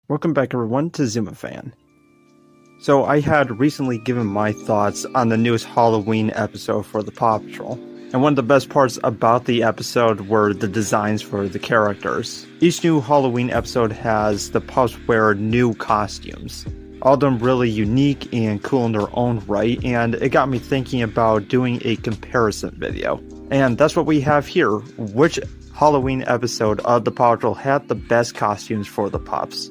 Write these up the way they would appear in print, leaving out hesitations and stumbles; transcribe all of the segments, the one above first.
Welcome back everyone to ZumaFan. So I had recently given my thoughts on the newest Halloween episode for the Paw Patrol. And one of the best parts about the episode were the designs for the characters. Each new Halloween episode has the pups wear new costumes. All of them really unique and cool in their own right, and it got me thinking about doing a comparison video. And that's what we have here. Which Halloween episode of the Paw Patrol had the best costumes for the pups?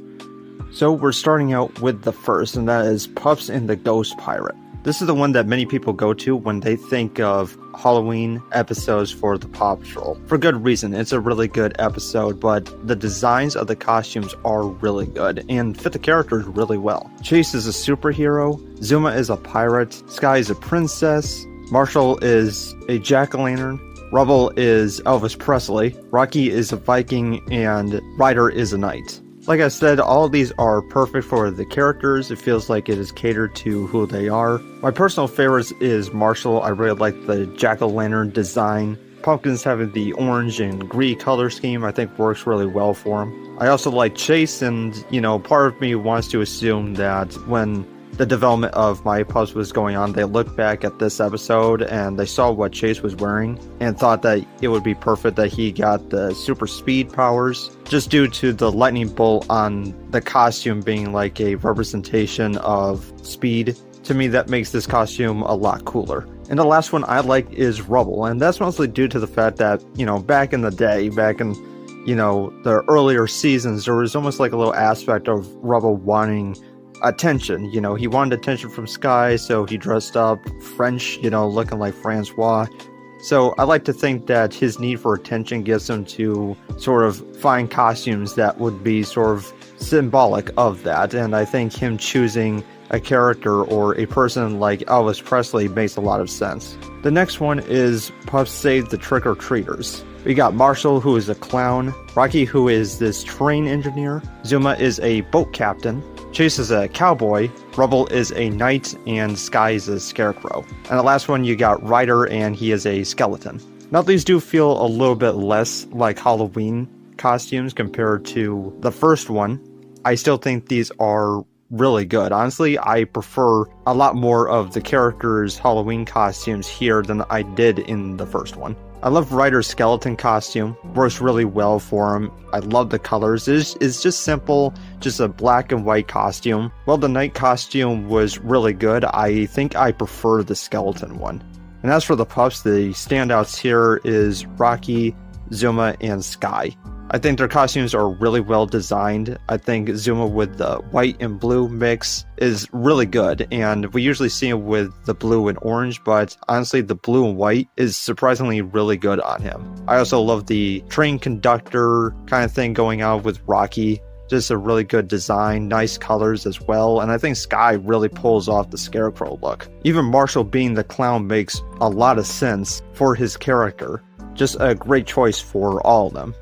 So we're starting out with the first, and that is Pups and the Ghost Pirate. This is the one that many people go to when they think of Halloween episodes for the Paw Patrol. For good reason, it's a really good episode, but the designs of the costumes are really good and fit the characters really well. Chase is a superhero, Zuma is a pirate, Skye is a princess, Marshall is a jack-o'-lantern, Rubble is Elvis Presley, Rocky is a Viking, and Ryder is a knight. Like I said, all of these are perfect for the characters. It feels like it is catered to who they are. My personal favorites is Marshall. I really like the jack-o'-lantern design. Pumpkins having the orange and green color scheme I think works really well for him. I also like Chase, and part of me wants to assume that when the development of My Pups was going on, they looked back at this episode and they saw what Chase was wearing and thought that it would be perfect that he got the super speed powers, just due to the lightning bolt on the costume being like a representation of speed. To me, that makes this costume a lot cooler. And the last one I like is Rubble, and that's mostly due to the fact that, back in the day, back in, the earlier seasons, there was almost like a little aspect of Rubble wanting attention. He wanted attention from Skye, so he dressed up French, looking like Francois. So I like to think that his need for attention gets him to sort of find costumes that would be sort of symbolic of that, and I think him choosing a character or a person like Elvis Presley makes a lot of sense. The next one is Pups Save the Trick-or-Treaters. We got Marshall, who is a clown, Rocky, who is this train engineer, Zuma is a boat captain, Chase is a cowboy, Rubble is a knight, and Skye is a scarecrow. And the last one, you got Ryder, and he is a skeleton. Now these do feel a little bit less like Halloween costumes compared to the first one. I still think these are really good. Honestly, I prefer a lot more of the characters' Halloween costumes here than I did in the first one. I love Ryder's skeleton costume, works really well for him. I love the colors. It's just simple, just a black and white costume. Well, the knight costume was really good. I think I prefer the skeleton one. And as for the pups, the standouts here is Rocky, Zuma, and Skye. I think their costumes are really well designed. I think Zuma with the white and blue mix is really good, and we usually see him with the blue and orange, but honestly the blue and white is surprisingly really good on him. I also love the train conductor kind of thing going on with Rocky. Just a really good design, nice colors as well, and I think Skye really pulls off the scarecrow look. Even Marshall being the clown makes a lot of sense for his character. Just a great choice for all of them.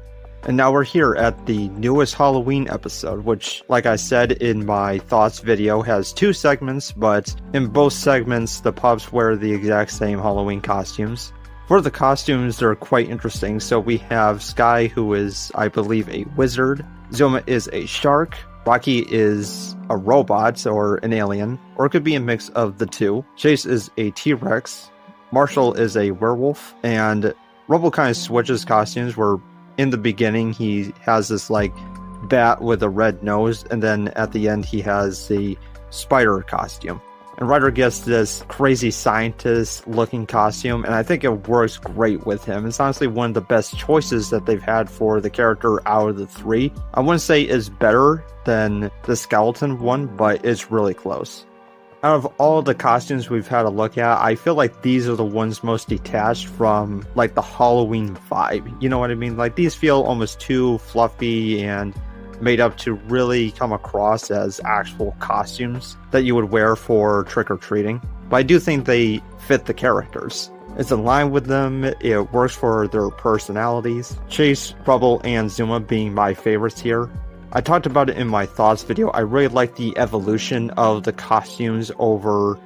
And now we're here at the newest Halloween episode, which, like I said in my thoughts video, has two segments, but in both segments, the pups wear the exact same Halloween costumes. For the costumes, they're quite interesting. So we have Skye, who is, I believe, a wizard. Zuma is a shark. Rocky is a robot or an alien, or it could be a mix of the two. Chase is a T-Rex. Marshall is a werewolf, and Rubble kind of switches costumes where in the beginning, he has this like bat with a red nose, and then at the end, he has the spider costume. And Ryder gets this crazy scientist looking costume, and I think it works great with him. It's honestly one of the best choices that they've had for the character out of the three. I wouldn't say it's better than the skeleton one, but it's really close. Out of all the costumes we've had a look at, I feel like these are the ones most detached from like the Halloween vibe. You know what I mean? Like these feel almost too fluffy and made up to really come across as actual costumes that you would wear for trick-or-treating. But I do think they fit the characters. It's in line with them, it works for their personalities. Chase, Rubble, and Zuma being my favorites here. I talked about it in my thoughts video. I really like the evolution of the costumes over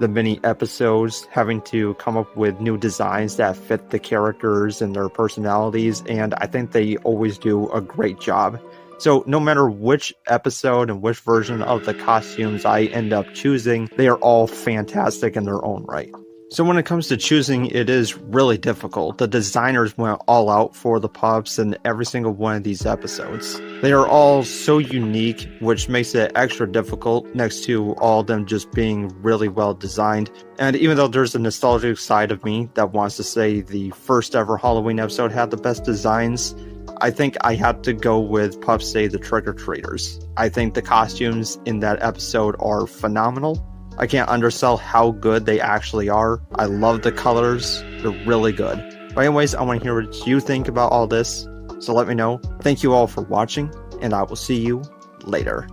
the mini episodes, having to come up with new designs that fit the characters and their personalities, and I think they always do a great job. So no matter which episode and which version of the costumes I end up choosing, they are all fantastic in their own right. So when it comes to choosing, it is really difficult. The designers went all out for the pups in every single one of these episodes. They are all so unique, which makes it extra difficult next to all of them just being really well designed. And even though there's a nostalgic side of me that wants to say the first ever Halloween episode had the best designs, I think I had to go with Pups Day the Trick-or-Treaters. I think the costumes in that episode are phenomenal. I can't undersell how good they actually are. I love the colors. They're really good. But anyways, I want to hear what you think about all this. So let me know. Thank you all for watching, and I will see you later.